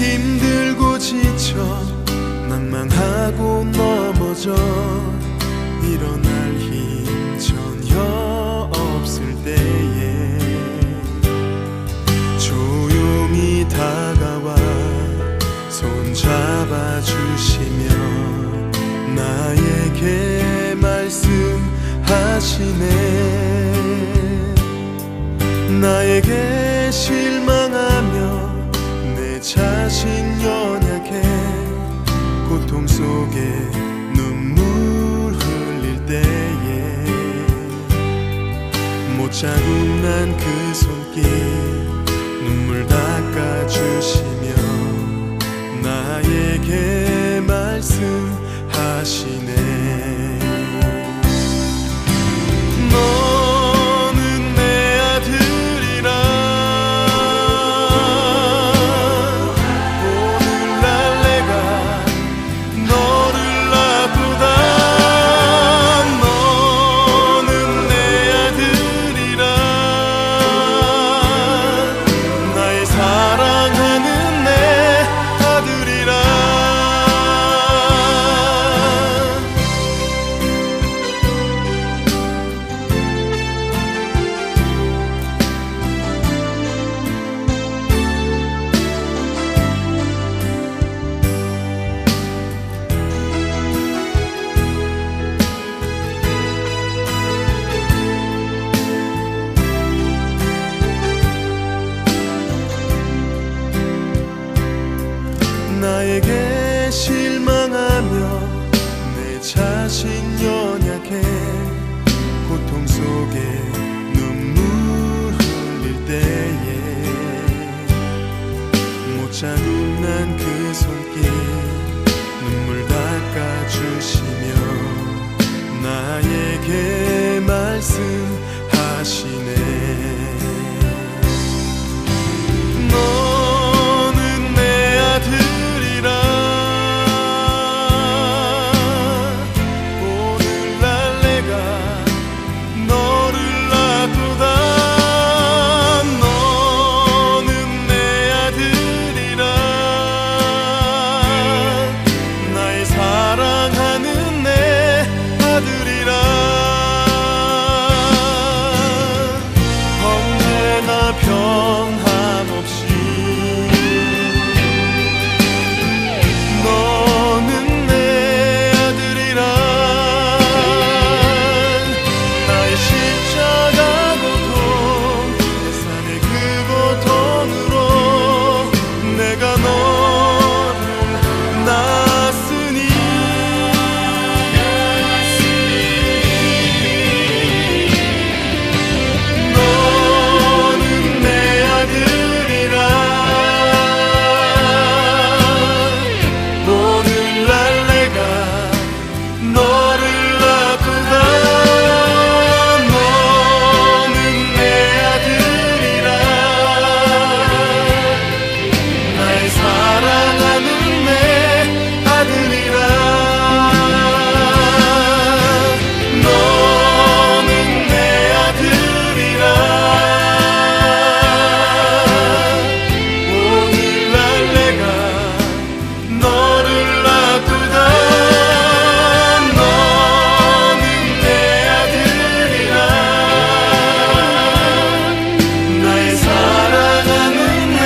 힘들고 지쳐 낭망하고 넘어져 일어날 힘 전혀 없을 때에 조용히 다가와 손잡아 주시며 나에게 말씀하시네. 나에게 실망하며 내 자신 연약해 고통 속에 눈물 흘릴 때에 못 잡은 난 그 손길 눈물 닦아주시며 나에게 말씀하시네. 너는 내 아들이라 오늘날 내가 너를 낳고다. 너는 내 아들이라 나의 사랑하는 내 아들이라. 나에게 실망하며 내 자신 연약해 고통 속에 눈물 흘릴 때에 못 잡은 난 그 손길 눈물 닦아주시며 나에게 말씀하시네. 너는 내 아들이라 오늘날 내가 너를 낳고다. 너는 내 아들이라 나의 사랑하는 내 아들이라. 언제나 변함없이 너는 내 아들이라. 나의 십자가 고통 내 삶의 그 고통으로 내가 너를 낳았으니 너는 내 아들이라. 오늘날 내가 너를 낳고다. 너는 내 아들이라 나의 사랑하는 내 아들이라. 너는 내 아들이라. 오늘날 내가 너를 낳고다. 너는 내 아들이라 나의 사랑하는 내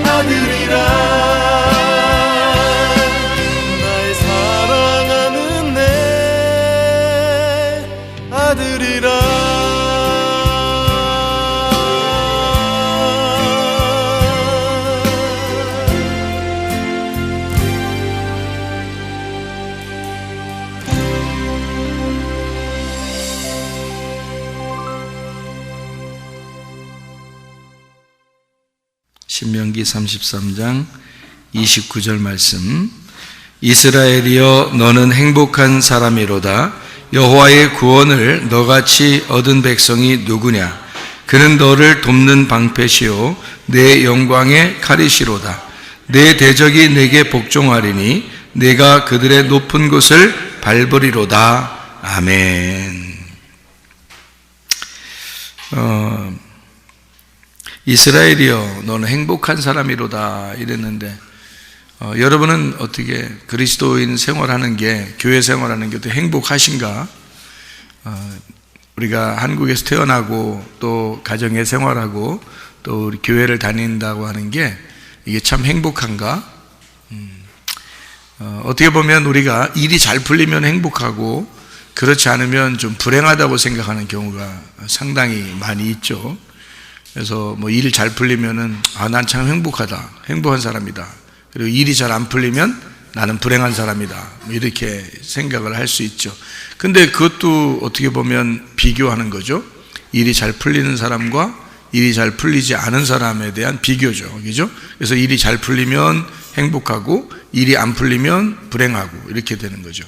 아들이라. 나의 사랑하는 내 아들이라. 신명기 33장 29절 말씀. 이스라엘이여 너는 행복한 사람이로다. 여호와의 구원을 너같이 얻은 백성이 누구냐. 그는 너를 돕는 방패시요 내 영광의 칼이시로다. 내 대적이 내게 복종하리니 내가 그들의 높은 곳을 밟으리로다. 아멘. 이스라엘이여 너는 행복한 사람이로다 이랬는데 여러분은 어떻게 그리스도인 생활하는 게, 교회 생활하는 게 어떻게 행복하신가? 우리가 한국에서 태어나고 또 가정에 생활하고 또 우리 교회를 다닌다고 하는 게 이게 참 행복한가? 어떻게 보면 우리가 일이 잘 풀리면 행복하고 그렇지 않으면 좀 불행하다고 생각하는 경우가 상당히 많이 있죠. 그래서 뭐 일 잘 풀리면은 난 참 행복하다, 행복한 사람이다. 그리고 일이 잘 안 풀리면 나는 불행한 사람이다, 뭐 이렇게 생각을 할 수 있죠. 근데 그것도 어떻게 보면 비교하는 거죠. 일이 잘 풀리는 사람과 일이 잘 풀리지 않은 사람에 대한 비교죠. 그죠? 그래서 일이 잘 풀리면 행복하고 일이 안 풀리면 불행하고 이렇게 되는 거죠.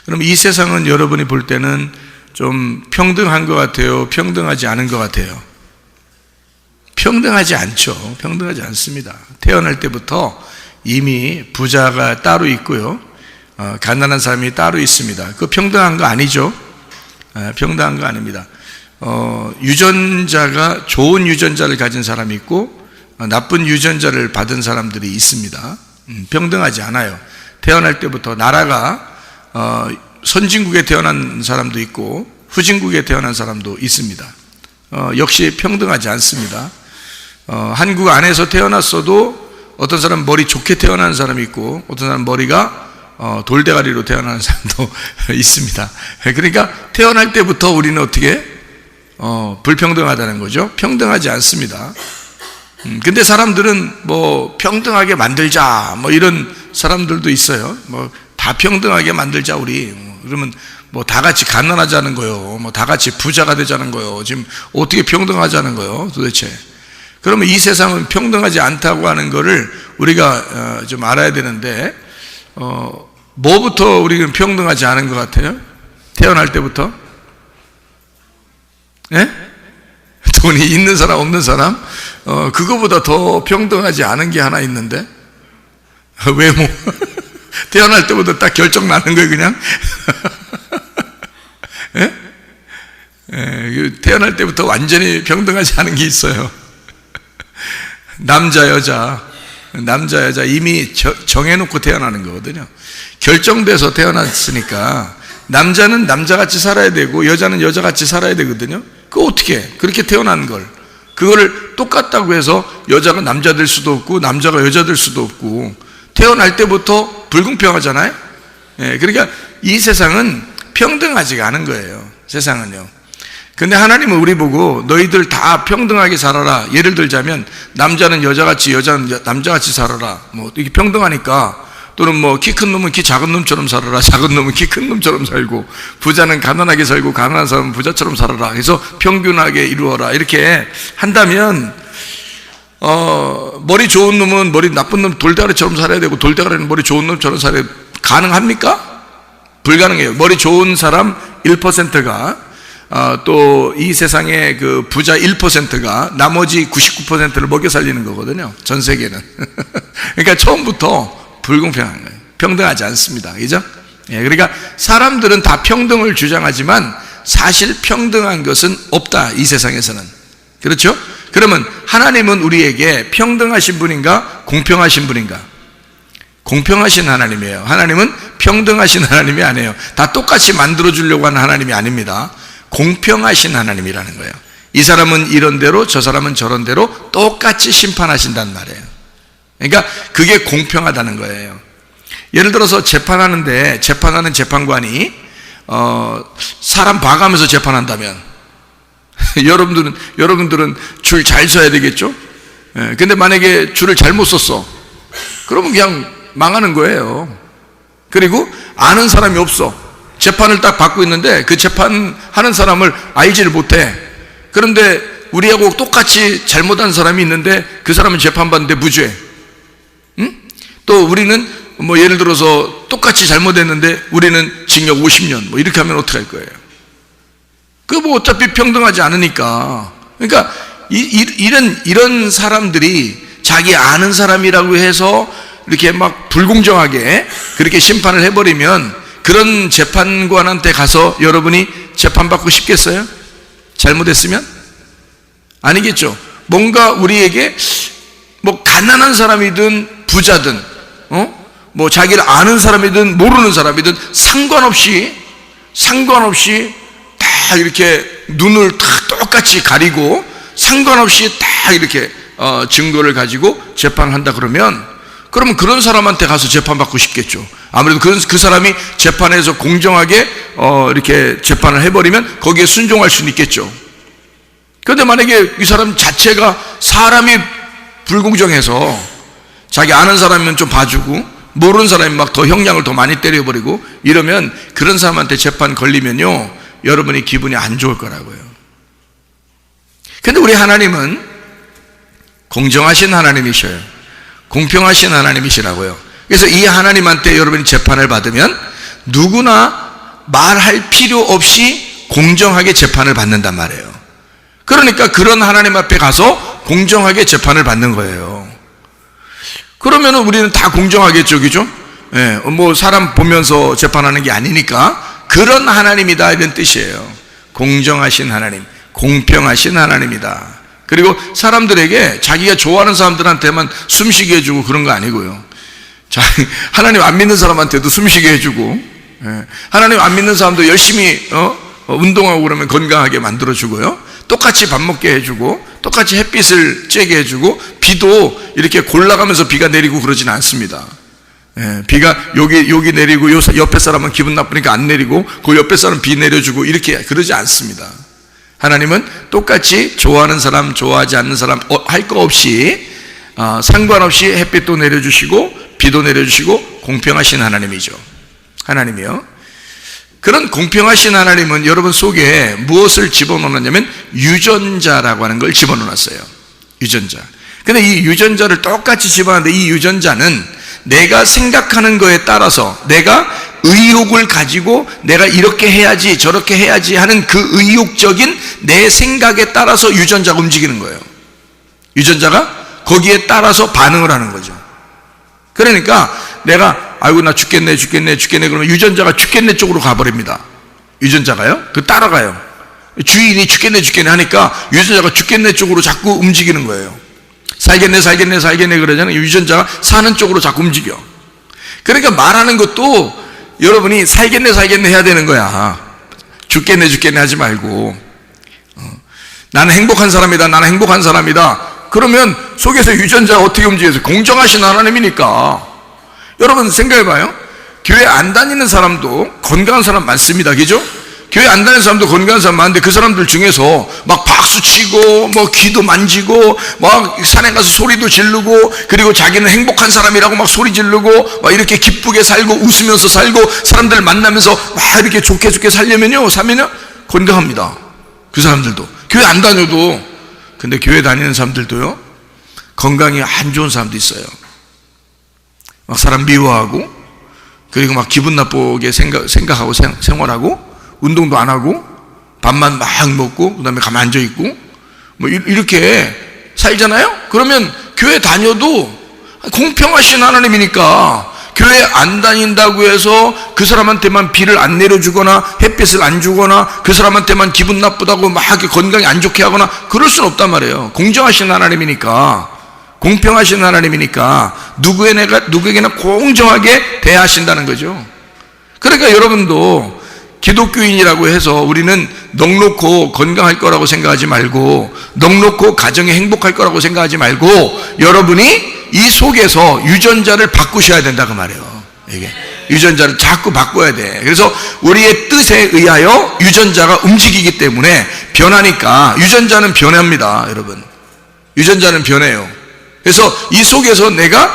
그럼 이 세상은 여러분이 볼 때는 좀 평등한 것 같아요? 평등하지 않은 것 같아요? 평등하지 않죠. 평등하지 않습니다. 태어날 때부터 이미 부자가 따로 있고요, 가난한 사람이 따로 있습니다. 그 평등한 거 아니죠. 평등한 거 아닙니다. 유전자가 좋은 유전자를 가진 사람이 있고 나쁜 유전자를 받은 사람들이 있습니다. 평등하지 않아요. 태어날 때부터 나라가 선진국에 태어난 사람도 있고 후진국에 태어난 사람도 있습니다. 역시 평등하지 않습니다. 한국 안에서 태어났어도 어떤 사람은 머리 좋게 태어난 사람이 있고 어떤 사람은 머리가 돌대가리로 태어나는 사람도 있습니다. 그러니까 태어날 때부터 우리는 어떻게 불평등하다는 거죠. 평등하지 않습니다. 근데 사람들은 뭐 평등하게 만들자 뭐 이런 사람들도 있어요. 뭐 다 평등하게 만들자 우리. 그러면 뭐 다 같이 가난하자는 거요, 뭐 다 같이 부자가 되자는 거요. 지금 어떻게 평등하자는 거요 도대체? 그러면 이 세상은 평등하지 않다고 하는 거를 우리가 좀 알아야 되는데, 뭐부터 우리는 평등하지 않은 것 같아요? 태어날 때부터? 예? 돈이 있는 사람 없는 사람? 그거보다 더 평등하지 않은 게 하나 있는데, 외모. 태어날 때부터 딱 결정 나는 거예요 그냥. 예? 예, 태어날 때부터 완전히 평등하지 않은 게 있어요. 남자 여자 이미 정해놓고 태어나는 거거든요. 결정돼서 태어났으니까 남자는 남자같이 살아야 되고 여자는 여자같이 살아야 되거든요. 그거 어떻게 그렇게 태어난 걸 그거를 똑같다고 해서 여자가 남자 될 수도 없고 남자가 여자 될 수도 없고 태어날 때부터 불공평하잖아요. 예, 그러니까 이 세상은 평등하지가 않은 거예요. 세상은요. 근데 하나님은 우리 보고 너희들 다 평등하게 살아라. 예를 들자면 남자는 여자같이 여자는 남자같이 살아라. 뭐 이게 평등하니까. 또는 뭐 키 큰 놈은 키 작은 놈처럼 살아라. 작은 놈은 키 큰 놈처럼 살고 부자는 가난하게 살고 가난한 사람은 부자처럼 살아라. 그래서 평균하게 이루어라. 이렇게 한다면 머리 좋은 놈은 머리 나쁜 놈 돌대가리처럼 살아야 되고 돌대가리는 머리 좋은 놈처럼 살아야 되고 가능합니까? 불가능해요. 머리 좋은 사람 1%가 또 이 세상의 그 부자 1%가 나머지 99%를 먹여 살리는 거거든요. 전 세계는. 그러니까 처음부터 불공평한 거예요. 평등하지 않습니다. 그죠? 예, 그러니까 사람들은 다 평등을 주장하지만 사실 평등한 것은 없다. 이 세상에서는. 그렇죠? 그러면 하나님은 우리에게 평등하신 분인가? 공평하신 분인가? 공평하신 하나님이에요. 하나님은 평등하신 하나님이 아니에요. 다 똑같이 만들어주려고 하는 하나님이 아닙니다. 공평하신 하나님이라는 거예요. 이 사람은 이런 대로 저 사람은 저런 대로 똑같이 심판하신단 말이에요. 그러니까 그게 공평하다는 거예요. 예를 들어서 재판하는데 재판하는 재판관이 사람 봐가면서 재판한다면 여러분들은 줄 잘 서야 되겠죠? 근데 만약에 줄을 잘못 섰어. 그러면 그냥 망하는 거예요. 그리고 아는 사람이 없어. 재판을 딱 받고 있는데 그 재판하는 사람을 알지를 못해. 그런데 우리하고 똑같이 잘못한 사람이 있는데 그 사람은 재판받는데 무죄. 응? 또 우리는 뭐 예를 들어서 똑같이 잘못했는데 우리는 징역 50년 뭐 이렇게 하면 어떡할 거예요? 그거 뭐 어차피 평등하지 않으니까. 그러니까 이런 사람들이 자기 아는 사람이라고 해서 이렇게 막 불공정하게 그렇게 심판을 해버리면 그런 재판관한테 가서 여러분이 재판받고 싶겠어요? 잘못했으면? 아니겠죠. 뭔가 우리에게 뭐 가난한 사람이든 부자든 뭐 자기를 아는 사람이든 모르는 사람이든 상관없이 다 이렇게 눈을 다 똑같이 가리고 상관없이 다 이렇게 증거를 가지고 재판을 한다 그러면 그런 사람한테 가서 재판받고 싶겠죠. 아무래도 그 사람이 재판에서 공정하게 이렇게 재판을 해버리면 거기에 순종할 수는 있겠죠. 그런데 만약에 이 사람 자체가 사람이 불공정해서 자기 아는 사람이면 좀 봐주고 모르는 사람이 막 더 형량을 더 많이 때려버리고 이러면 그런 사람한테 재판 걸리면요 여러분이 기분이 안 좋을 거라고요. 근데 우리 하나님은 공정하신 하나님이셔요. 공평하신 하나님이시라고요. 그래서 이 하나님한테 여러분이 재판을 받으면 누구나 말할 필요 없이 공정하게 재판을 받는단 말이에요. 그러니까 그런 하나님 앞에 가서 공정하게 재판을 받는 거예요. 그러면 우리는 다 공정하겠죠, 그죠? 예, 뭐 사람 보면서 재판하는 게 아니니까 그런 하나님이다 이런 뜻이에요. 공정하신 하나님, 공평하신 하나님이다. 그리고 사람들에게 자기가 좋아하는 사람들한테만 숨쉬게 해주고 그런 거 아니고요. 하나님 안 믿는 사람한테도 숨쉬게 해주고, 하나님 안 믿는 사람도 열심히 운동하고 그러면 건강하게 만들어주고요. 똑같이 밥 먹게 해주고, 똑같이 햇빛을 쬐게 해주고, 비도 이렇게 골라가면서 비가 내리고 그러지는 않습니다. 비가 여기 내리고 옆에 사람은 기분 나쁘니까 안 내리고 그 옆에 사람은 비 내려주고 이렇게 그러지 않습니다. 하나님은 똑같이 좋아하는 사람 좋아하지 않는 사람 할 거 없이 상관없이 햇빛도 내려주시고 비도 내려주시고 공평하신 하나님이죠. 하나님이요. 그런 공평하신 하나님은 여러분 속에 무엇을 집어넣었냐면 유전자라고 하는 걸 집어넣었어요. 유전자. 근데 이 유전자를 똑같이 집어넣는데 이 유전자는 내가 생각하는 거에 따라서 내가 의욕을 가지고 내가 이렇게 해야지 저렇게 해야지 하는 그 의욕적인 내 생각에 따라서 유전자가 움직이는 거예요. 유전자가 거기에 따라서 반응을 하는 거죠. 그러니까 내가 아이고 나 죽겠네 그러면 유전자가 죽겠네 쪽으로 가버립니다. 유전자가요. 그 따라가요. 주인이 죽겠네 하니까 유전자가 죽겠네 쪽으로 자꾸 움직이는 거예요. 살겠네 그러잖아요. 유전자가 사는 쪽으로 자꾸 움직여. 그러니까 말하는 것도 여러분이 살겠네 해야 되는 거야. 죽겠네 하지 말고 나는 행복한 사람이다. 그러면 속에서 유전자가 어떻게 움직여서 공정하신 하나님이니까. 여러분 생각해봐요. 교회 안 다니는 사람도 건강한 사람 많습니다. 그죠? 교회 안 다니는 사람도 건강한 사람 많은데 그 사람들 중에서 막 박수 치고 뭐 귀도 만지고 막 산에 가서 소리도 지르고 그리고 자기는 행복한 사람이라고 막 소리 지르고 막 이렇게 기쁘게 살고 웃으면서 살고 사람들 만나면서 막 이렇게 좋게 살려면요 건강합니다. 그 사람들도 교회 안 다녀도. 근데 교회 다니는 사람들도요 건강이 안 좋은 사람도 있어요. 막 사람 미워하고 그리고 막 기분 나쁘게 생각하고 생활하고 운동도 안 하고 밥만 막 먹고 그 다음에 가만 앉아있고 뭐 이렇게 살잖아요. 그러면 교회 다녀도 공평하신 하나님이니까 교회 안 다닌다고 해서 그 사람한테만 비를 안 내려주거나 햇빛을 안 주거나 그 사람한테만 기분 나쁘다고 막 건강이 안 좋게 하거나 그럴 수는 없단 말이에요. 공정하신 하나님이니까, 공평하신 하나님이니까 누구에게나 공정하게 대하신다는 거죠. 그러니까 여러분도 기독교인이라고 해서 우리는 넉넉고 건강할 거라고 생각하지 말고 넉넉고 가정이 행복할 거라고 생각하지 말고 여러분이 이 속에서 유전자를 바꾸셔야 된다 그 말이에요. 이게 유전자를 자꾸 바꿔야 돼. 그래서 우리의 뜻에 의하여 유전자가 움직이기 때문에 변하니까 유전자는 변합니다. 여러분 유전자는 변해요. 그래서 이 속에서 내가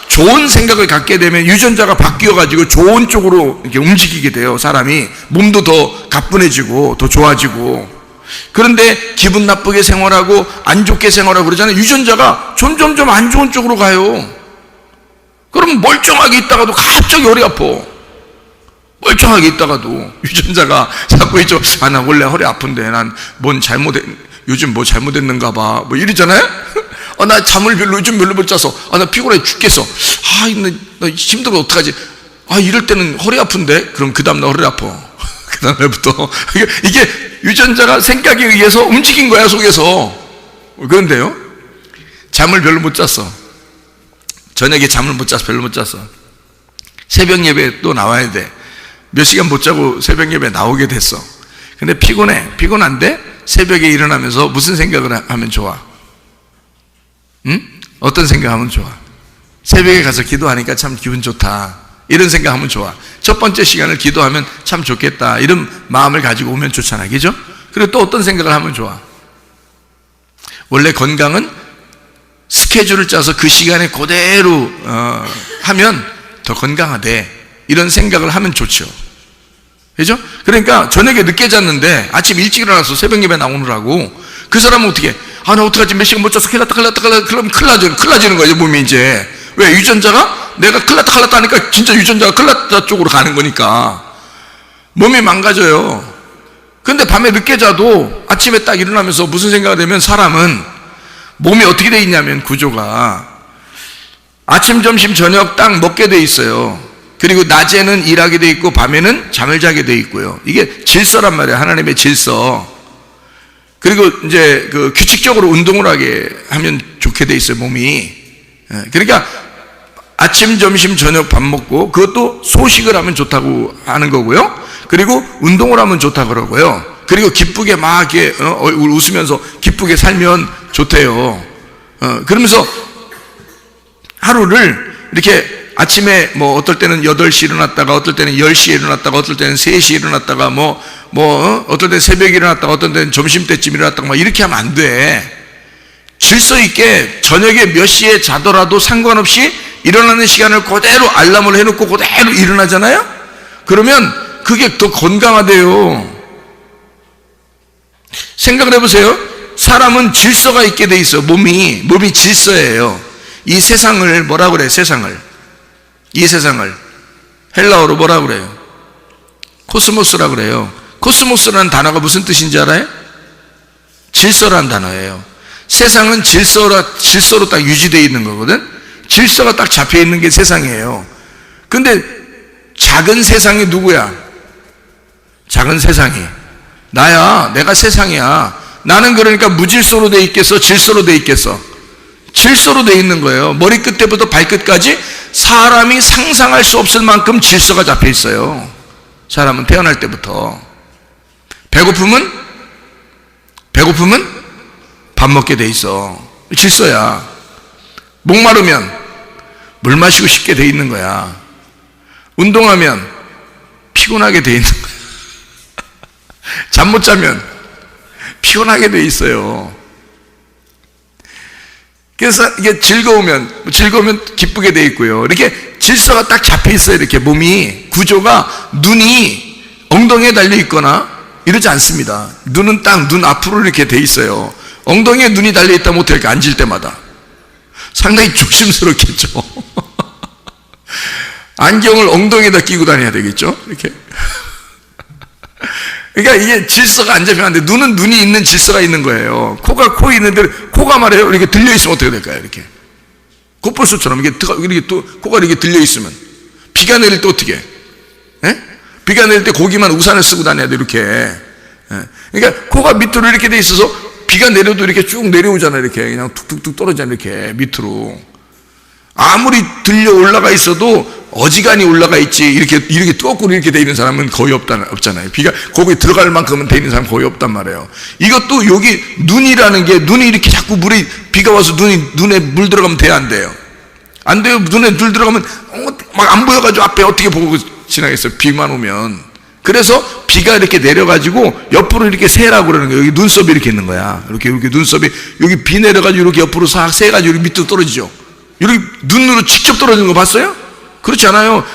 좋은 생각을 갖게 되면 유전자가 바뀌어가지고 좋은 쪽으로 이렇게 움직이게 돼요. 사람이 몸도 더 가뿐해지고 더 좋아지고. 그런데 기분 나쁘게 생활하고 안 좋게 생활하고 그러잖아요. 유전자가 점점 안 좋은 쪽으로 가요. 그럼 멀쩡하게 있다가도 갑자기 허리 아파. 멀쩡하게 있다가도 유전자가 자꾸 있죠. 아, 나 원래 허리 아픈데 난 요즘 뭐 잘못했는가 봐. 뭐 이러잖아요. 나 잠을 요즘 별로 못 자서 나 피곤해 죽겠어. 나 힘들어 어떡하지. 이럴 때는 허리 아픈데. 그럼 그 다음날 허리 아파. 그 다음날부터 이게 유전자가 생각에 의해서 움직인 거야 속에서. 그런데요 잠을 별로 못 잤어. 저녁에 잠을 못 자서 별로 못 잤어. 새벽 예배에 또 나와야 돼. 몇 시간 못 자고 새벽 예배에 나오게 됐어. 근데 피곤한데 새벽에 일어나면서 무슨 생각을 하면 좋아? 응? 어떤 생각하면 좋아? 새벽에 가서 기도하니까 참 기분 좋다, 이런 생각하면 좋아. 첫 번째 시간을 기도하면 참 좋겠다, 이런 마음을 가지고 오면 좋잖아, 그죠? 그리고 또 어떤 생각을 하면 좋아? 원래 건강은 스케줄을 짜서 그 시간에 그대로 하면 더 건강하대, 이런 생각을 하면 좋죠, 그죠? 그러니까 저녁에 늦게 잤는데 아침 일찍 일어나서 새벽 예배 나오느라고, 그 사람은 어떻게, 나 어떡하지, 몇 시간 못 자서 큰일 났다, 그러면 큰일 나지는 거죠, 몸이 이제. 왜? 유전자가, 내가 큰일 났다 하니까 진짜 유전자가 큰일 났다 쪽으로 가는 거니까 몸이 망가져요. 근데 밤에 늦게 자도 아침에 딱 일어나면서 무슨 생각이 되면, 사람은 몸이 어떻게 돼 있냐면, 구조가 아침, 점심, 저녁 딱 먹게 돼 있어요. 그리고 낮에는 일하게 돼 있고 밤에는 잠을 자게 돼 있고요. 이게 질서란 말이에요, 하나님의 질서. 그리고 이제 그 규칙적으로 운동을 하게 하면 좋게 돼 있어요, 몸이. 그러니까 아침, 점심, 저녁 밥 먹고, 그것도 소식을 하면 좋다고 하는 거고요. 그리고 운동을 하면 좋다 그러고요. 그리고 기쁘게 막 이렇게 얼굴 웃으면서 기쁘게 살면 좋대요. 그러면서 하루를 이렇게 아침에 뭐 어떨 때는 8시 일어났다가, 어떨 때는 10시에 일어났다가, 어떨 때는 3시에 일어났다가, 어떨 때는 새벽에 일어났다가, 어떨 때는 점심때쯤 일어났다가, 막 이렇게 하면 안 돼. 질서 있게 저녁에 몇 시에 자더라도 상관없이 일어나는 시간을 그대로 알람을 해놓고 그대로 일어나잖아요? 그러면 그게 더 건강하대요. 생각을 해보세요. 사람은 질서가 있게 돼 있어요. 몸이 질서예요. 이 세상을 뭐라 그래? 이 세상을 헬라어로 뭐라 그래요? 코스모스라 그래요. 코스모스라는 단어가 무슨 뜻인지 알아요? 질서라는 단어예요. 세상은 질서로 딱 유지되어 있는 거거든. 질서가 딱 잡혀 있는 게 세상이에요. 근데 작은 세상이 누구야? 작은 세상이 나야. 내가 세상이야. 나는 그러니까 무질서로 돼 있겠어? 질서로 돼 있겠어? 질서로 돼 있는 거예요. 머리끝부터 발끝까지 사람이 상상할 수 없을 만큼 질서가 잡혀 있어요. 사람은 태어날 때부터. 배고프면 밥 먹게 돼 있어. 질서야. 목마르면 물 마시고 싶게 돼 있는 거야. 운동하면 피곤하게 돼 있는 거야. 잠 못 자면 피곤하게 돼 있어요. 그래서 이게 즐거우면 기쁘게 돼 있고요. 이렇게 질서가 딱 잡혀 있어요. 이렇게 몸이, 구조가, 눈이 엉덩이에 달려 있거나 이러지 않습니다. 눈은 딱 눈 앞으로 이렇게 돼 있어요. 엉덩이에 눈이 달려 있다면 어떻게 앉을 때마다 상당히 조심스럽겠죠. 안경을 엉덩이에다 끼고 다녀야 되겠죠, 이렇게. 그러니까 이게 질서가 안 잡히면 안 돼. 눈은 눈이 있는 질서가 있는 거예요. 코가 코에 있는데, 코가 말이에요, 이렇게 들려 있으면 어떻게 될까요? 이렇게 콧불소처럼 이렇게 또 코가 이렇게 들려 있으면, 비가 내릴 때 어떻게 해? 비가 내릴 때 고기만 우산을 쓰고 다녀야 돼, 이렇게. 그러니까 코가 밑으로 이렇게 돼 있어서 비가 내려도 이렇게 쭉 내려오잖아요. 이렇게 그냥 툭툭툭 떨어지잖아요. 이렇게 밑으로. 아무리 들려 올라가 있어도 어지간히 올라가 있지, 이렇게 거꾸로 이렇게 돼 있는 사람은 거의 없잖아요. 비가 거기 들어갈 만큼은 돼 있는 사람 거의 없단 말이에요. 이것도 여기 눈이라는 게, 눈이 이렇게 자꾸 비가 와서 눈에 물 들어가면 돼요, 안 돼요? 안 돼요. 눈에 물 들어가면 막 안 보여가지고 앞에 어떻게 보고 지나겠어요, 비만 오면. 그래서 비가 이렇게 내려가지고 옆으로 이렇게 새라고 그러는 거예요. 여기 눈썹이 이렇게 있는 거야. 이렇게 눈썹이, 여기 비 내려가지고 이렇게 옆으로 싹 새가지고 밑으로 떨어지죠. 이렇게 눈으로 직접 떨어지는 거 봤어요? 그렇지 않아요.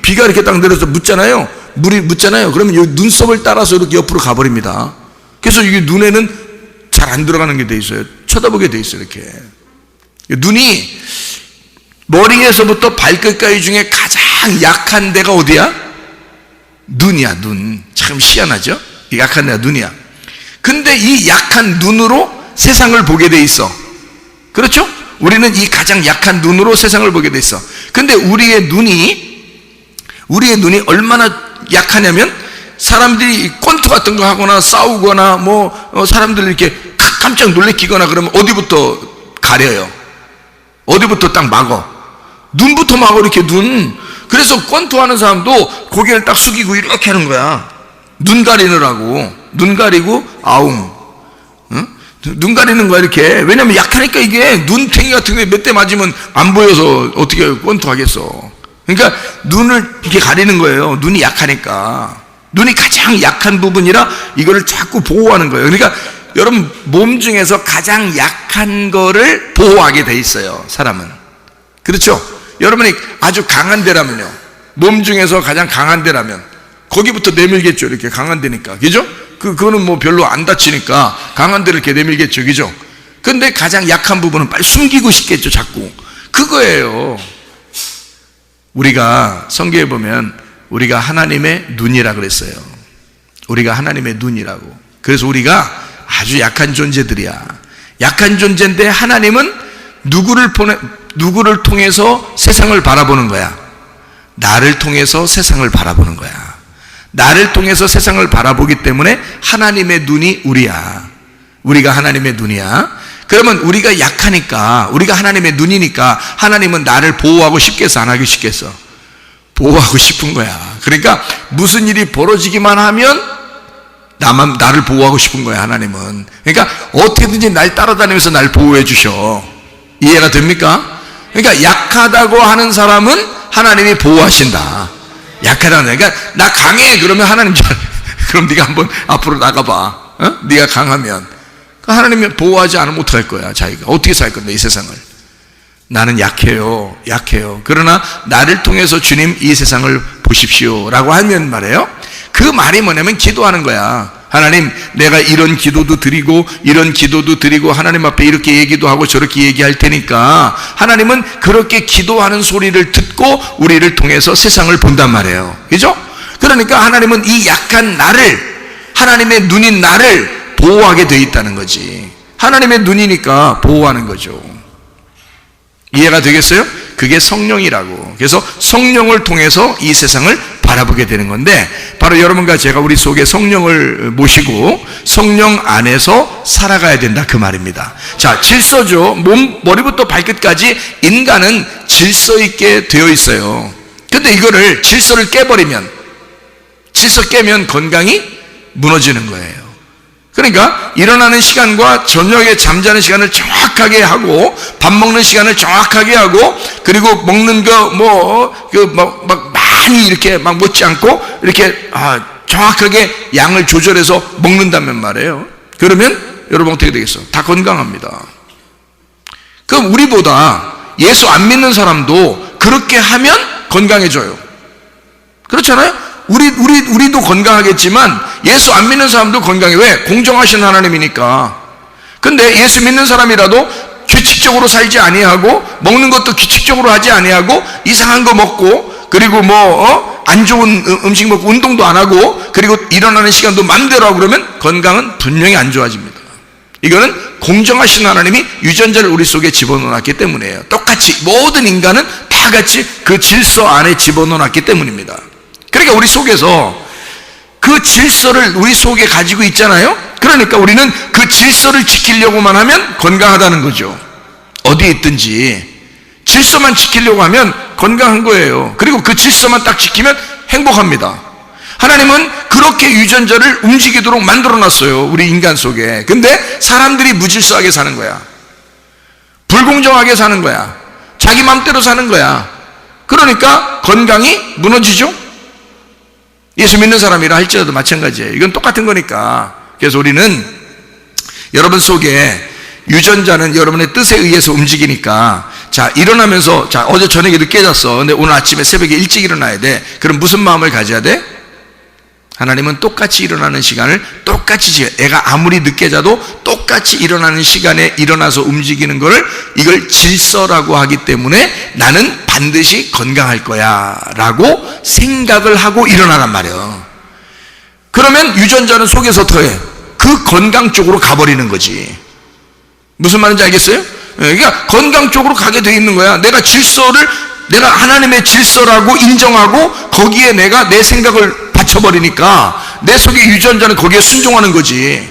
비가 이렇게 딱 내려서 묻잖아요. 물이 묻잖아요. 그러면 이 눈썹을 따라서 이렇게 옆으로 가버립니다. 그래서 이게 눈에는 잘 안 들어가는 게 돼 있어요. 쳐다보게 돼 있어요, 이렇게. 눈이 머리에서부터 발끝까지 중에 가장 약한 데가 어디야? 눈이야, 눈. 참 희한하죠? 약한 데가 눈이야. 근데 이 약한 눈으로 세상을 보게 돼 있어. 그렇죠? 우리는 이 가장 약한 눈으로 세상을 보게 돼 있어. 근데 우리의 눈이 얼마나 약하냐면, 사람들이 꼰투 같은 거 하거나 싸우거나 사람들 이렇게 깜짝 놀래키거나 그러면 어디부터 가려요. 어디부터 딱 막어. 눈부터 막어, 이렇게 눈. 그래서 권투하는 사람도 고개를 딱 숙이고 이렇게 하는 거야. 눈 가리느라고. 눈 가리고 아웅. 응? 눈 가리는 거야, 이렇게. 왜냐면 약하니까 이게 눈탱이 같은 게 몇 대 맞으면 안 보여서 어떻게 권투하겠어. 그러니까 눈을 이렇게 가리는 거예요. 눈이 약하니까. 눈이 가장 약한 부분이라 이거를 자꾸 보호하는 거예요. 그러니까 여러분, 몸 중에서 가장 약한 거를 보호하게 돼 있어요, 사람은. 그렇죠? 여러분이 아주 강한 데라면요, 몸 중에서 가장 강한 데라면 거기부터 내밀겠죠. 이렇게 강한 데니까. 그죠? 그거는 뭐 별로 안 다치니까 강한 데를 이렇게 내밀겠죠. 그죠? 근데 가장 약한 부분은 빨리 숨기고 싶겠죠, 자꾸. 그거예요. 우리가 성경에 보면 우리가 하나님의 눈이라 그랬어요. 우리가 하나님의 눈이라고. 그래서 우리가 아주 약한 존재들이야. 약한 존재인데 하나님은 누구를 통해서 세상을 바라보는 거야? 나를 통해서 세상을 바라보는 거야. 나를 통해서 세상을 바라보기 때문에 하나님의 눈이 우리야. 우리가 하나님의 눈이야. 그러면 우리가 약하니까, 우리가 하나님의 눈이니까 하나님은 나를 보호하고 싶겠어, 안 하기 싶겠어? 보호하고 싶은 거야. 그러니까 무슨 일이 벌어지기만 하면 나를 보호하고 싶은 거야, 하나님은. 그러니까 어떻게든지 날 따라다니면서 날 보호해 주셔. 이해가 됩니까? 그러니까 약하다고 하는 사람은 하나님이 보호하신다. 약하다는, 그러니까 나 강해 그러면 하나님 그럼 네가 한번 앞으로 나가봐. 어? 네가 강하면 하나님이 보호하지 않으면 어떡할 거야? 자기가 어떻게 살 건데, 이 세상을. 나는 약해요. 그러나 나를 통해서 주님 이 세상을 보십시오 라고 하면 말이에요, 그 말이 뭐냐면 기도하는 거야. 하나님, 내가 이런 기도도 드리고 이런 기도도 드리고 하나님 앞에 이렇게 얘기도 하고 저렇게 얘기할 테니까 하나님은 그렇게 기도하는 소리를 듣고 우리를 통해서 세상을 본단 말이에요. 그죠? 그러니까 하나님은 이 약한 나를, 하나님의 눈인 나를 보호하게 돼 있다는 거지. 하나님의 눈이니까 보호하는 거죠. 이해가 되겠어요? 그게 성령이라고. 그래서 성령을 통해서 이 세상을 바라보게 되는 건데, 바로 여러분과 제가 우리 속에 성령을 모시고 성령 안에서 살아가야 된다, 그 말입니다. 자, 질서죠. 머리부터 발끝까지 인간은 질서 있게 되어 있어요. 근데 이거를 질서를 깨버리면, 질서 깨면 건강이 무너지는 거예요. 그러니까 일어나는 시간과 저녁에 잠자는 시간을 정확하게 하고, 밥 먹는 시간을 정확하게 하고, 그리고 먹는 거 막 많이 이렇게 막 먹지 않고 이렇게 정확하게 양을 조절해서 먹는다면 말이에요. 그러면 여러분 어떻게 되겠어? 다 건강합니다. 그럼 우리보다 예수 안 믿는 사람도 그렇게 하면 건강해져요. 그렇잖아요? 우리도 건강하겠지만 예수 안 믿는 사람도 건강해. 왜? 공정하신 하나님이니까. 근데 예수 믿는 사람이라도 규칙적으로 살지 아니하고, 먹는 것도 규칙적으로 하지 아니하고, 이상한 거 먹고, 그리고 안 좋은 음식 먹고, 운동도 안 하고, 그리고 일어나는 시간도 맘대로 하고 그러면 건강은 분명히 안 좋아집니다. 이거는 공정하신 하나님이 유전자를 우리 속에 집어넣어놨기 때문이에요. 똑같이 모든 인간은 다 같이 그 질서 안에 집어넣어놨기 때문입니다. 그러니까 우리 속에서 그 질서를 우리 속에 가지고 있잖아요. 그러니까 우리는 그 질서를 지키려고만 하면 건강하다는 거죠. 어디에 있든지 질서만 지키려고 하면 건강한 거예요. 그리고 그 질서만 딱 지키면 행복합니다. 하나님은 그렇게 유전자를 움직이도록 만들어놨어요, 우리 인간 속에. 근데 사람들이 무질서하게 사는 거야. 불공정하게 사는 거야. 자기 맘대로 사는 거야. 그러니까 건강이 무너지죠. 예수 믿는 사람이라 할지라도 마찬가지예요. 이건 똑같은 거니까. 그래서 우리는 여러분 속에 유전자는 여러분의 뜻에 의해서 움직이니까, 자, 일어나면서, 자, 어제 저녁에 늦게 잤어. 근데 오늘 아침에 새벽에 일찍 일어나야 돼. 그럼 무슨 마음을 가져야 돼? 하나님은 똑같이 일어나는 시간을 똑같이, 애가 아무리 늦게 자도 똑같이 일어나는 시간에 일어나서 움직이는 거를, 이걸 질서라고 하기 때문에 나는 반드시 건강할 거야 라고 생각을 하고 일어나란 말이에요. 그러면 유전자는 속에서 더해 그 건강 쪽으로 가버리는 거지. 무슨 말인지 알겠어요? 그러니까 건강 쪽으로 가게 돼 있는 거야. 내가 하나님의 질서라고 인정하고 거기에 내가 내 생각을 받쳐버리니까 내 속의 유전자는 거기에 순종하는 거지.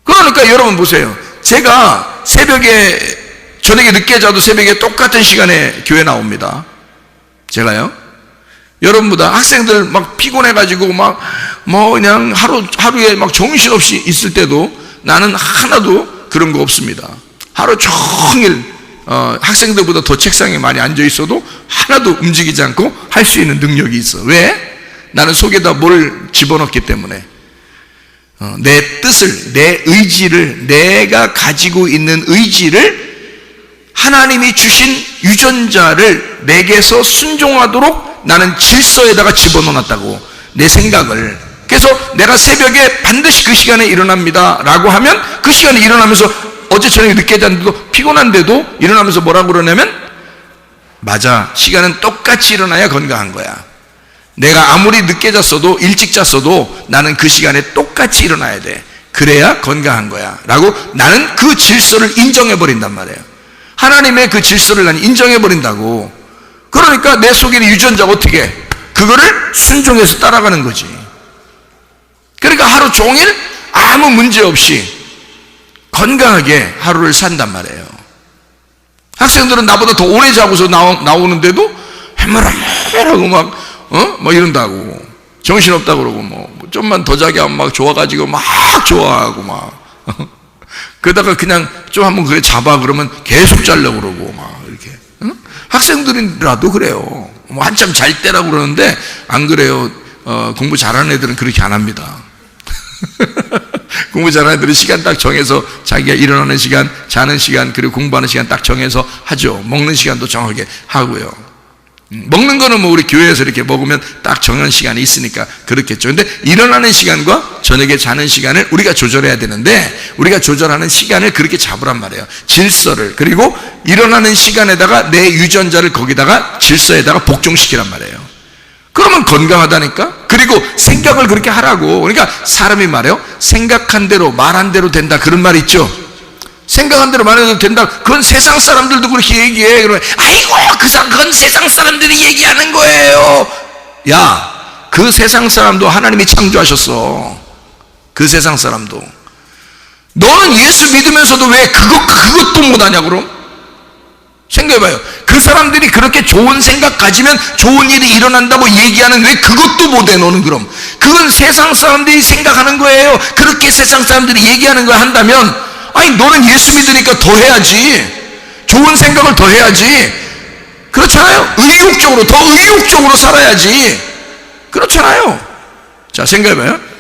그러니까 여러분 보세요. 제가 저녁에 늦게 자도 새벽에 똑같은 시간에 교회 나옵니다. 제가요. 여러분보다 학생들 막 피곤해가지고 그냥 하루에 막 정신없이 있을 때도 나는 하나도 그런 거 없습니다. 하루 종일 학생들보다 더 책상에 많이 앉아 있어도 하나도 움직이지 않고 할 수 있는 능력이 있어. 왜? 나는 속에다 뭘 집어넣기 때문에. 내 뜻을, 내 의지를, 내가 가지고 있는 의지를 하나님이 주신 유전자를 내게서 순종하도록 나는 질서에다가 집어넣어놨다고. 내 생각을. 그래서 내가 새벽에 반드시 그 시간에 일어납니다 라고 하면 그 시간에 일어나면서 어제 저녁에 늦게 잤는데도 피곤한데도 일어나면서 뭐라고 그러냐면, 맞아, 시간은 똑같이 일어나야 건강한 거야. 내가 아무리 늦게 잤어도 일찍 잤어도 나는 그 시간에 똑같이 일어나야 돼. 그래야 건강한 거야 라고 나는 그 질서를 인정해버린단 말이에요. 하나님의 그 질서를 나는 인정해버린다고. 그러니까 내 속에 있는 유전자가 어떻게 그거를 순종해서 따라가는 거지. 그러니까 하루 종일 아무 문제 없이 건강하게 하루를 산단 말이에요. 학생들은 나보다 더 오래 자고서 나오는데도 해멀해멀하고 막 이런다고. 정신없다고 그러고 좀만 더 자게 하면 막 좋아가지고 막 좋아하고 그러다가 그냥 좀 한번 그래 잡아 그러면 계속 자려고 그러고 막 이렇게. 학생들이라도 그래요. 한참 잘 때라고 그러는데 안 그래요. 공부 잘하는 애들은 그렇게 안 합니다. 공부 잘하는 애들은 시간 딱 정해서 자기가 일어나는 시간, 자는 시간, 그리고 공부하는 시간 딱 정해서 하죠. 먹는 시간도 정하게 하고요. 먹는 거는 우리 교회에서 이렇게 먹으면 딱 정한 시간이 있으니까 그렇겠죠. 근데 일어나는 시간과 저녁에 자는 시간을 우리가 조절해야 되는데, 우리가 조절하는 시간을 그렇게 잡으란 말이에요. 질서를. 그리고 일어나는 시간에다가 내 유전자를 거기다가 질서에다가 복종시키란 말이에요. 그러면 건강하다니까. 그리고 생각을 그렇게 하라고. 그러니까 사람이 말해요, 생각한 대로 말한 대로 된다, 그런 말 있죠. 생각한 대로 말해도 된다. 그건 세상 사람들도 그렇게 얘기해. 그러면 아이고 그건 세상 사람들이 얘기하는 거예요. 야, 그 세상 사람도 하나님이 창조하셨어. 그 세상 사람도. 너는 예수 믿으면서도 왜 그것도 못하냐 그럼? 생각해봐요. 그 사람들이 그렇게 좋은 생각 가지면 좋은 일이 일어난다고 얘기하는 왜 그것도 못해 너는 그럼? 그건 세상 사람들이 생각하는 거예요. 그렇게 세상 사람들이 얘기하는 걸 한다면, 아니 너는 예수 믿으니까 더 해야지. 좋은 생각을 더 해야지. 그렇잖아요. 더 의욕적으로 살아야지. 그렇잖아요. 자, 생각해봐요.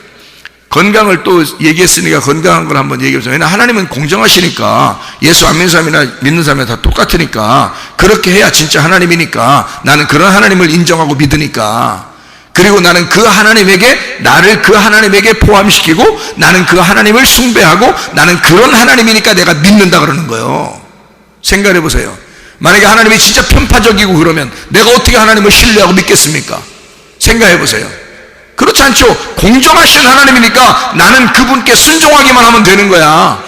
건강을 또 얘기했으니까 건강한 걸 한번 얘기해보세요. 왜냐하면 하나님은 공정하시니까 예수 안 믿는 사람이나 믿는 사람이 다 똑같으니까 그렇게 해야 진짜 하나님이니까 나는 그런 하나님을 인정하고 믿으니까. 그리고 나는 그 하나님에게, 나를 그 하나님에게 포함시키고 나는 그 하나님을 숭배하고 나는 그런 하나님이니까 내가 믿는다 그러는 거예요. 생각해 보세요. 만약에 하나님이 진짜 편파적이고 그러면 내가 어떻게 하나님을 신뢰하고 믿겠습니까? 생각해 보세요. 그렇지 않죠. 공정하신 하나님이니까 나는 그분께 순종하기만 하면 되는 거야.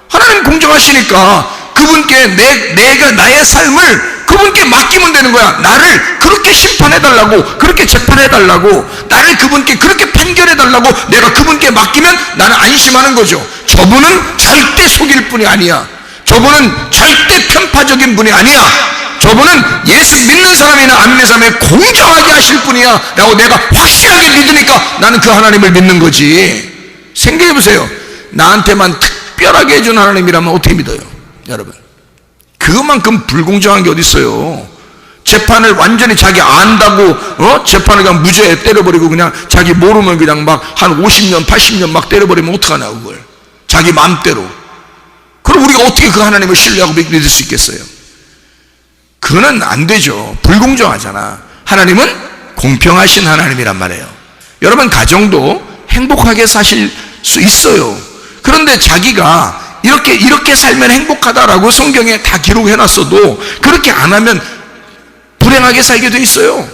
하나님 공정하시니까 그분께 내가 나의 삶을 그분께 맡기면 되는 거야. 나를 그렇게 심판해달라고, 그렇게 재판해달라고, 나를 그분께 그렇게 판결해달라고 내가 그분께 맡기면 나는 안심하는 거죠. 저분은 절대 속일 분이 아니야. 저분은 절대 편파적인 분이 아니야. 저분은 예수 믿는 사람이나 안 믿는 사람에 공정하게 하실 분이야 라고 내가 확실하게 믿으니까 나는 그 하나님을 믿는 거지. 생각해 보세요. 나한테만 특별하게 해준 하나님이라면 어떻게 믿어요? 여러분, 그것만큼 불공정한 게 어디 있어요. 재판을 완전히 자기 안다고 재판을 그냥 무죄 때려버리고 그냥 자기 모르면 그냥 막 한 50년 80년 막 때려버리면 어떡하냐 그걸. 자기 마음대로. 그럼 우리가 어떻게 그 하나님을 신뢰하고 믿을 수 있겠어요? 그거는 안 되죠. 불공정하잖아. 하나님은 공평하신 하나님이란 말이에요. 여러분, 가정도 행복하게 사실 수 있어요. 그런데 자기가 이렇게 살면 행복하다라고 성경에 다 기록해놨어도 그렇게 안 하면 불행하게 살게 돼 있어요.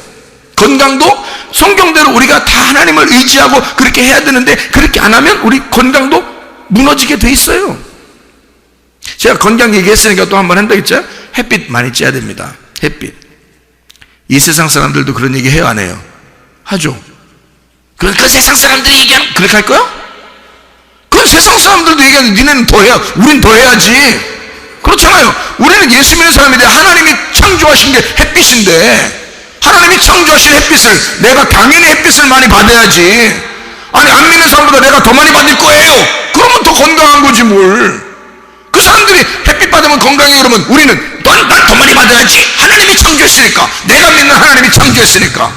건강도 성경대로 우리가 다 하나님을 의지하고 그렇게 해야 되는데 그렇게 안 하면 우리 건강도 무너지게 돼 있어요. 제가 건강 얘기했으니까 또 한 번 한다 했죠. 햇빛 많이 쬐야 됩니다. 햇빛. 이 세상 사람들도 그런 얘기 해요, 안 해요? 하죠. 그 세상 사람들이 얘기하면 그렇게 할 거야? 그 그건 세상 사람들도 얘기하는데 니네는 더 해야, 우린 더 해야지. 그렇잖아요. 우리는 예수 믿는 사람인데 하나님이 창조하신 게 햇빛인데, 하나님이 창조하신 햇빛을 내가 당연히 햇빛을 많이 받아야지. 아니, 안 믿는 사람보다 내가 더 많이 받을 거예요. 그러면 더 건강한 거지 뭘. 그 사람들이 햇빛 받으면 건강해 그러면 우리는 난 더 많이 받아야지. 하나님이 창조했으니까, 내가 믿는 하나님이 창조했으니까.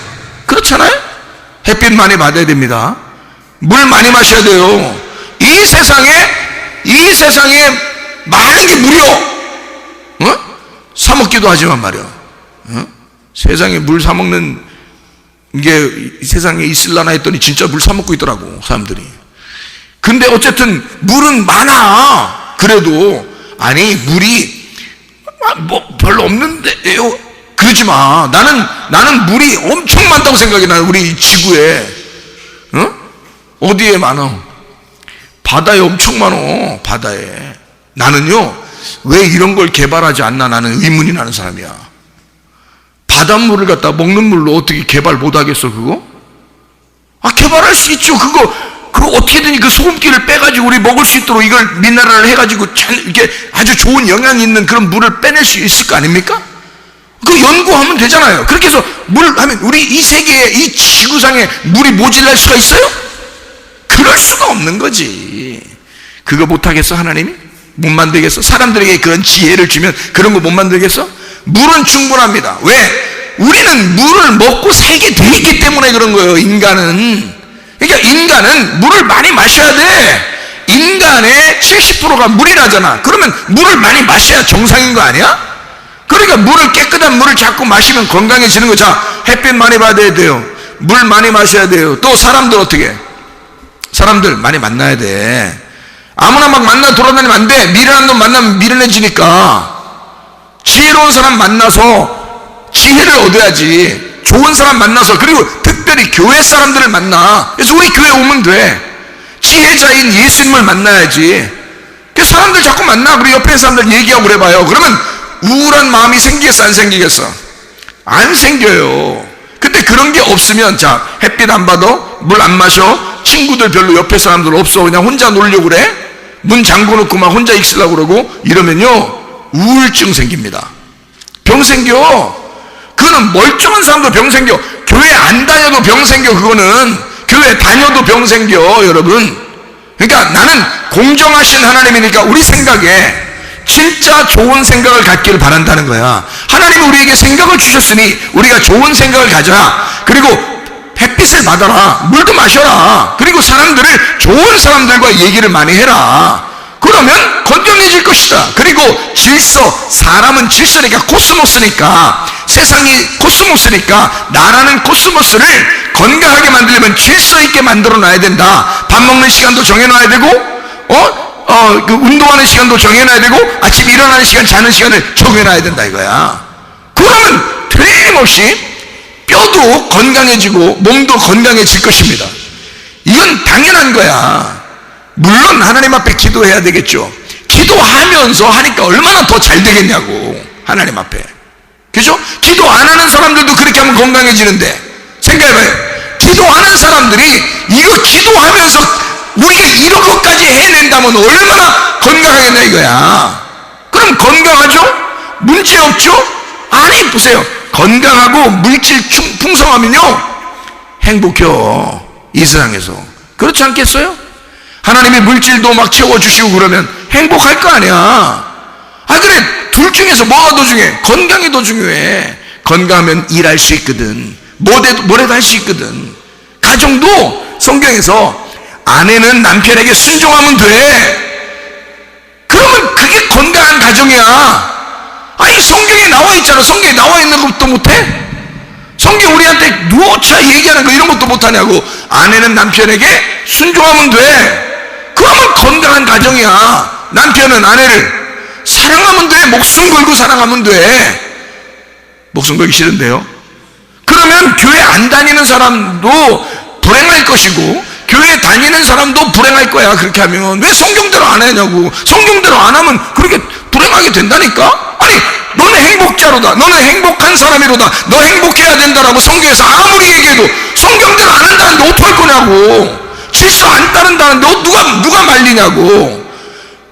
그렇잖아요. 햇빛 많이 받아야 됩니다. 물 많이 마셔야 돼요. 이 세상에 많은 게 무료. 사 먹기도 하지만 말이야. 세상에 물 사 먹는 게 이 세상에 있을라나 했더니 진짜 물 사 먹고 있더라고 사람들이. 근데 어쨌든 물은 많아. 그래도 아니 물이 뭐 별로 없는데요 그러지 마. 나는 물이 엄청 많다고 생각해. 나는 우리 이 지구에 어디에 많아? 바다에 엄청 많어. 바다에. 나는요 왜 이런 걸 개발하지 않나 나는 의문이 나는 사람이야. 바닷물을 갖다 먹는 물로 어떻게 개발 못하겠어 그거? 개발할 수 있죠. 그거 어떻게든 그 소금기를 빼가지고 우리 먹을 수 있도록 이걸 미네랄을 해가지고 이렇게 아주 좋은 영향이 있는 그런 물을 빼낼 수 있을 거 아닙니까? 그 연구하면 되잖아요. 그렇게 해서 물 하면 우리 이 세계에 이 지구상에 물이 모질랄 수가 있어요? 그럴 수가 없는 거지. 그거 못하겠어 하나님이? 못 만들겠어? 사람들에게 그런 지혜를 주면 그런 거 못 만들겠어? 물은 충분합니다. 왜? 우리는 물을 먹고 살게 돼 있기 때문에 그런 거예요. 인간은. 그러니까 인간은 물을 많이 마셔야 돼. 인간의 70%가 물이라잖아. 그러면 물을 많이 마셔야 정상인 거 아니야? 그러니까 깨끗한 물을 자꾸 마시면 건강해지는 거. 자, 햇빛 많이 받아야 돼요. 물 많이 마셔야 돼요. 또 사람들 어떻게? 사람들 많이 만나야 돼. 아무나 막 만나 돌아다니면 안 돼. 미련한 놈 만나면 미련해지니까. 지혜로운 사람 만나서 지혜를 얻어야지. 좋은 사람 만나서, 그리고 특별히 교회 사람들을 만나. 그래서 우리 교회 오면 돼. 지혜자인 예수님을 만나야지. 그래서 사람들 자꾸 만나. 우리 옆에 사람들 얘기하고 그래봐요. 그러면 우울한 마음이 생기겠어 안 생기겠어? 안 생겨요. 근데 그런 게 없으면, 자, 햇빛 안 받아, 물 안 마셔, 친구들 별로 옆에 사람들 없어, 그냥 혼자 놀려고 그래, 문 잠궈놓고 막 혼자 있으려고 그러고 이러면요 우울증 생깁니다. 병 생겨. 그거는 멀쩡한 사람도 병 생겨. 교회 안 다녀도 병 생겨. 그거는 교회 다녀도 병 생겨 여러분. 그러니까 나는 공정하신 하나님이니까 우리 생각에 진짜 좋은 생각을 갖기를 바란다는 거야. 하나님이 우리에게 생각을 주셨으니 우리가 좋은 생각을 가져라. 그리고 햇빛을 받아라. 물도 마셔라. 그리고 사람들을 좋은 사람들과 얘기를 많이 해라. 그러면 건강해질 것이다. 그리고 질서, 사람은 질서니까, 코스모스니까, 세상이 코스모스니까 나라는 코스모스를 건강하게 만들려면 질서 있게 만들어 놔야 된다. 밥 먹는 시간도 정해놔야 되고, 그 운동하는 시간도 정해놔야 되고, 아침 일어나는 시간, 자는 시간을 정해놔야 된다 이거야. 그러면 틀림없이 뼈도 건강해지고 몸도 건강해질 것입니다. 이건 당연한 거야. 물론 하나님 앞에 기도해야 되겠죠. 기도하면서 하니까 얼마나 더 잘 되겠냐고, 하나님 앞에. 그죠? 기도 안 하는 사람들도 그렇게 하면 건강해지는데, 생각해봐요. 기도 안 하는 사람들이 이거 기도하면서 우리가 이런 것까지 해낸다면 얼마나 건강하겠냐 이거야. 그럼 건강하죠? 문제 없죠? 아니, 보세요. 건강하고 물질 풍성하면요 행복해요, 이 세상에서. 그렇지 않겠어요? 하나님이 물질도 막 채워주시고 그러면 행복할 거 아니야. 그래, 둘 중에서 뭐가 더 중요해? 건강이 더 중요해. 건강하면 일할 수 있거든. 뭐래도 할 수 있거든. 가정도 성경에서 아내는 남편에게 순종하면 돼. 그러면 그게 건강한 가정이야. 아니, 성경에 나와 있잖아. 성경에 나와 있는 것도 못해? 성경 우리한테 누차 얘기하는 거 이런 것도 못하냐고. 아내는 남편에게 순종하면 돼. 그러면 건강한 가정이야. 남편은 아내를 사랑하면 돼. 목숨 걸고 사랑하면 돼. 목숨 걸기 싫은데요? 그러면 교회 안 다니는 사람도 불행할 것이고 교회 다니는 사람도 불행할 거야. 그렇게 하면. 왜 성경대로 안 하냐고. 성경대로 안 하면 그렇게 불행하게 된다니까. 아니, 너는 행복자로다, 너는 행복한 사람이로다, 너 행복해야 된다라고 성경에서 아무리 얘기해도 성경대로 안 한다는데 어떡할 거냐고. 질서 안 따른다는데 누가 말리냐고.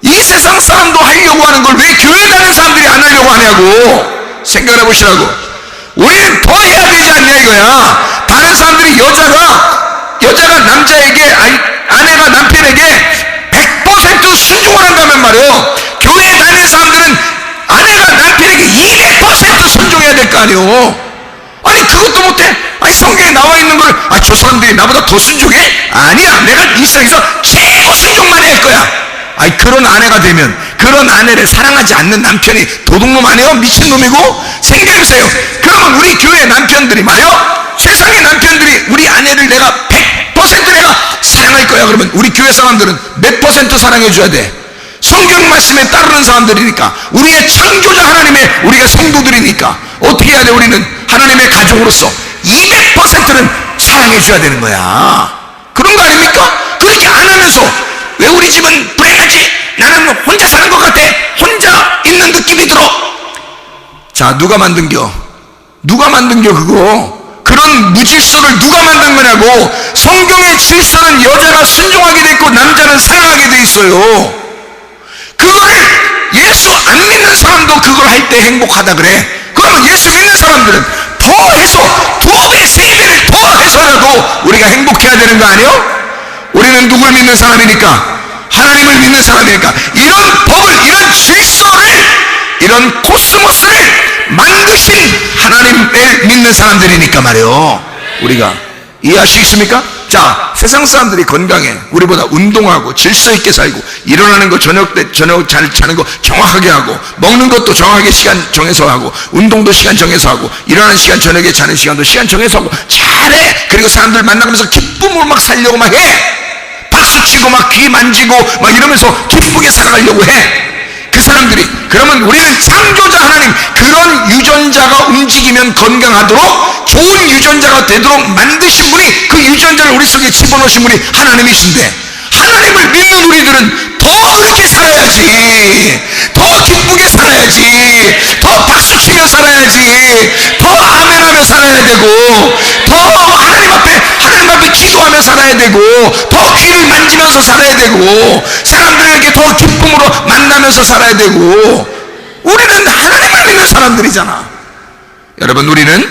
이 세상 사람도 하려고 하는 걸 왜 교회 다니는 사람들이 안 하려고 하냐고 생각을 해보시라고. 우리는 더 해야 되지 않냐 이거야. 다른 사람들이 여자가 남자에게, 아내가 남편에게 100% 순종을 한다면 말이요, 교회에 다니는 사람들은 아내가 남편에게 200% 순종해야 될 거 아니요. 아니 그것도 못해? 아니 성경에 나와 있는 걸 저 사람들이 나보다 더 순종해? 아니야, 내가 이 세상에서 최고 순종만 할 거야. 아니 그런 아내가 되면, 그런 아내를 사랑하지 않는 남편이 도둑놈 아니에요? 미친놈이고? 생각해보세요. 그러면 우리 교회 남편들이 말이요, 세상의 남편들이 우리 아내를 내가 100% 내가 사랑할 거야 그러면 우리 교회 사람들은 몇 % 사랑해줘야 돼? 성경 말씀에 따르는 사람들이니까, 우리의 창조자 하나님의, 우리가 성도들이니까 어떻게 해야 돼? 우리는 하나님의 가족으로서 200%는 사랑해줘야 되는 거야. 그런 거 아닙니까? 그렇게 안 하면서 왜 우리 집은 불행하지? 나는 혼자 사는 것 같아. 혼자 있는 느낌이 들어. 자, 누가 만든겨 그거? 그런 무질서를 누가 만든 거냐고. 성경의 질서는 여자가 순종하게 돼 있고 남자는 사랑하게 돼 있어요. 그거를 예수 안 믿는 사람도 그걸 할 때 행복하다 그래. 그러면 예수 믿는 사람들은 더해서 2배, 3배를 더해서라도 우리가 행복해야 되는 거 아니에요? 우리는 누굴 믿는 사람이니까? 하나님을 믿는 사람이니까. 이런 법을, 이런 질서를, 이런 코스모스를 만드신 하나님을 믿는 사람들이니까 말이에요. 우리가 이해하시겠습니까? 자, 세상 사람들이 건강해, 우리보다 운동하고 질서 있게 살고, 일어나는 거 저녁 잘 자는 거 정확하게 하고, 먹는 것도 정확하게 시간 정해서 하고, 운동도 시간 정해서 하고, 일어나는 시간, 저녁에 자는 시간도 시간 정해서 하고 잘해. 그리고 사람들 만나면서 기쁨으로 막 살려고 막 해. 박수치고 막 귀 만지고 막 이러면서 기쁘게 살아가려고 해. 그 사람들이, 그러면 우리는 창조자 하나님, 그런 유전자가 움직이면 건강하도록 좋은 유전자가 되도록 만드신 분이, 그 유전자를 우리 속에 집어넣으신 분이 하나님이신데, 하나님을 믿는 우리들은 더 그렇게 살아야지, 더 기쁘게 살아야지, 더 박수치며 살아야지, 더 아멘하며 살아야 되고, 더 하나님 앞에 기도하며 살아야 되고, 더 귀를 만지면서 살아야 되고, 사람들에게 더 기쁨으로 만나면서 살아야 되고. 우리는 하나님을 믿는 사람들이잖아. 여러분, 우리는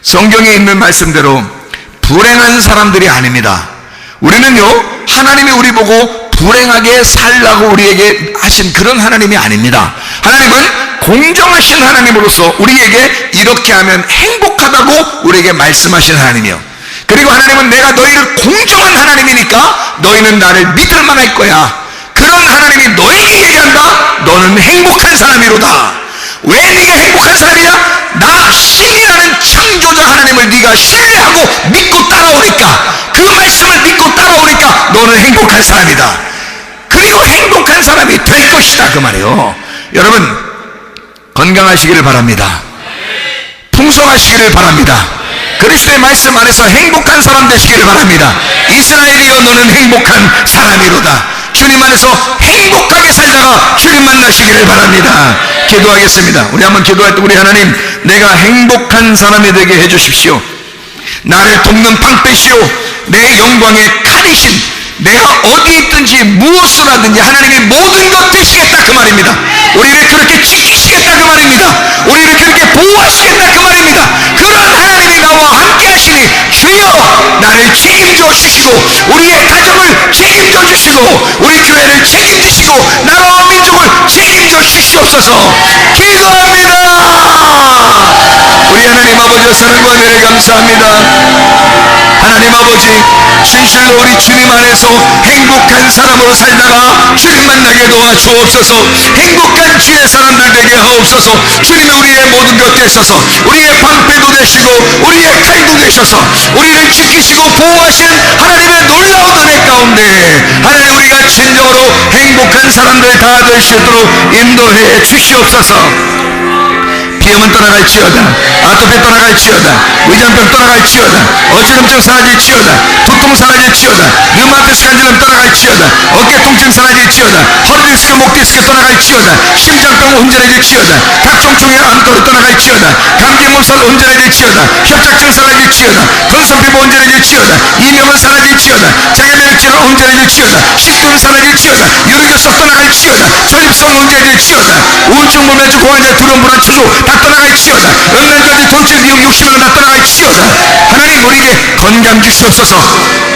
성경에 있는 말씀대로 불행한 사람들이 아닙니다. 우리는요, 하나님이 우리 보고 불행하게 살라고 우리에게 하신 그런 하나님이 아닙니다. 하나님은 공정하신 하나님으로서 우리에게 이렇게 하면 행복하다고 우리에게 말씀하신 하나님이요. 그리고 하나님은 내가 너희를 공정한 하나님이니까 너희는 나를 믿을 만할 거야. 그런 하나님이 너에게 얘기한다. 너는 행복한 사람이로다. 왜 네가 행복한 사람이냐? 나 신이라는 창조자 하나님을 네가 신뢰하고 믿고 따라오니까, 그 말씀을 믿고 따라오니까 너는 행복한 사람이다. 그리고 행복한 사람이 될 것이다, 그 말이에요. 여러분, 건강하시기를 바랍니다. 풍성하시기를 바랍니다. 그리스도의 말씀 안에서 행복한 사람 되시기를 바랍니다. 이스라엘이여, 너는 행복한 사람이로다. 주님 안에서 행복하게 살다가 주님 만나시기를 바랍니다. 기도하겠습니다. 우리 한번 기도할 때, 우리 하나님, 내가 행복한 사람이 되게 해주십시오. 나를 돕는 방패시오, 내 영광의 칼이신, 내가 어디 있든지 무엇을 하든지 하나님이 모든 것 되시겠다, 그 말입니다. 우리를 그렇게 지키시겠다, 그 말입니다. 우리를 그렇게 보호하시겠다, 그 말입니다. 그런 하나님이 나와 함께 하시니 주여, 나를 책임져 주시고, 우리의 가정을 책임져 주시고, 우리 교회를 책임지시고, 나라와 민족을 책임져 주시옵소서. 기도합니다. 우리 하나님 아버지의 사랑과 은혜를 감사합니다. 하나님 아버지, 진실로 우리 주님 안에서 행복한 사람으로 살다가 주님 만나게 도와주옵소서. 행복한 주의 사람들 되게 하옵소서. 주님이 우리의 모든 것 되셔서 우리의 방패도 되시고 우리의 칼도 되셔서 우리를 지키시고 보호하시는 하나님의 놀라운 은혜 가운데 하나님, 우리가 진정으로 행복한 사람들 다 될 수 있도록 인도해 주시옵소서. 비염은 떠나갈지어다, 아토피 떠나갈지어다, 위장병 떠나갈지어다, 어지럼증 사라질지어다, 두통 두통 사라질지어다. 르마티스 간질염 떠나갈지어다. 어깨 통증 사라질지어다. 허리 디스크, 목 디스크 떠나갈지어다. 심장병 온전해질지어다. 각종충의 암도로 떠나갈지어다. 감기 몸살 온전해질지어다. 협착증 사라질지어다. 건선 피부 온전해질지어다. 이명은 사라질지어다. 장애면역질환 온전해질지어다. 식도는 사라질지어다. 유리교섭 떠나갈지어다. 전립선 온전해질지어다. 우울증, 불면증, 고환자, 두려움, 불안, 초조 다 떠나갈지어다. 음란까지 돌출, 미혹, 욕심을 다 떠나갈지어다. 하나님 우리에게 건강 주시옵소서.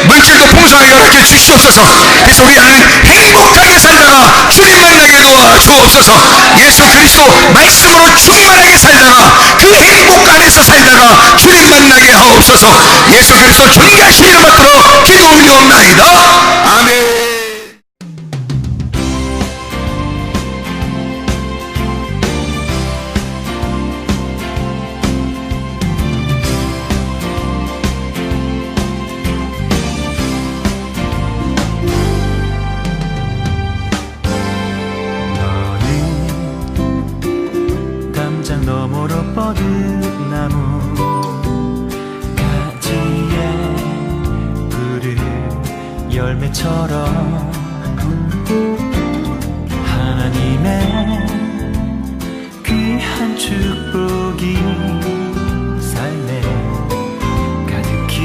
물질도 풍성하게 허락해 주시옵소서. 그래서 우리 안에 행복하게 살다가 주님 만나게 도와주옵소서. 예수 그리스도 말씀으로 충만하게 살다가 그 행복 안에서 살다가 주님 만나게 하옵소서. 예수 그리스도 존귀하신 이름 받들어 기도 올리옵나이다. 아멘. 너머로 뻗은 나무 가지에 푸른 열매처럼 하나님의 귀한 축복이 삶에 가득히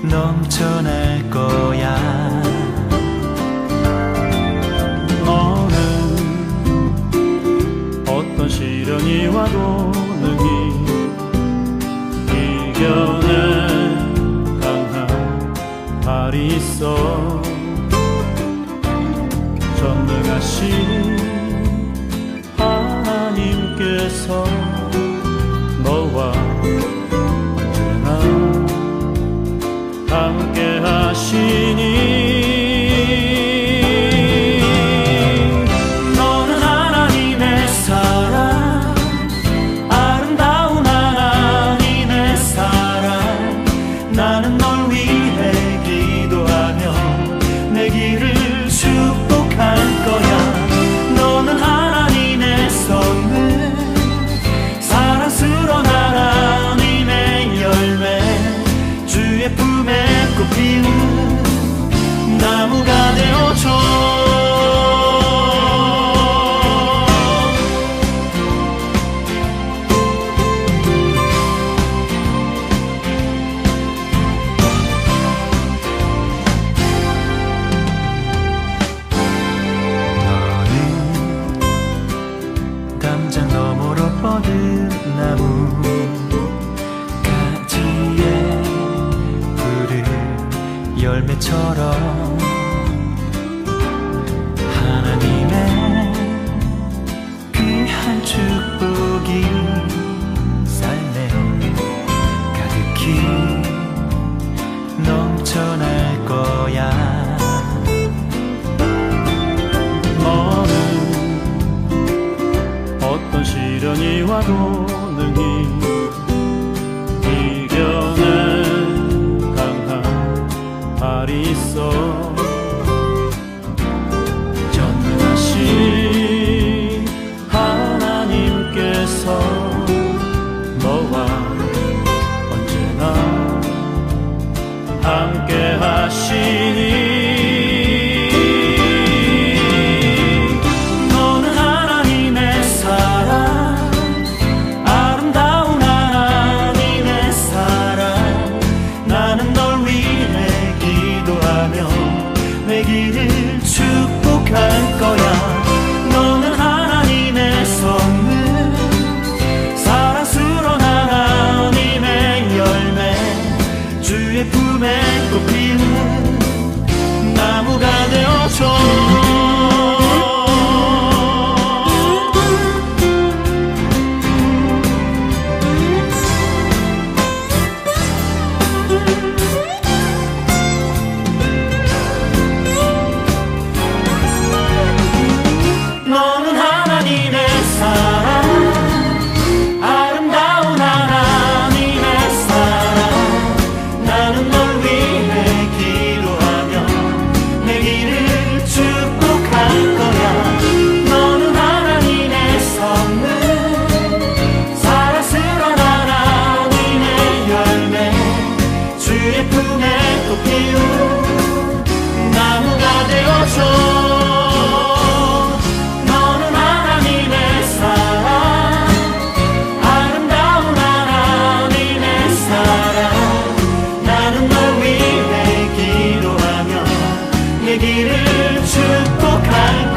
넘쳐날 거야. 어떤 시련이 와도 능히 이겨낼 강한 발이 있어. 전능하신 하나님께서 너와 언제나 함께 하시니 나무가 되어줘. 너는 담장 너머로 뻗은 나무 가지에 푸른 열매처럼 하나님의 귀한 축복이 삶에 가득히 넘쳐날 거야. 너는 어떤 시련이 와도 능히 이겨낼 강한 발이 있어. 전능하신 하나님께서 너와 언제나 함께 하시니 너는 하나님의 사랑, 아름다운 하나님의 사랑. 나는 널 위해 기도하며 내 길을 축복할 거야. 너는 하나님의 선물, 축복할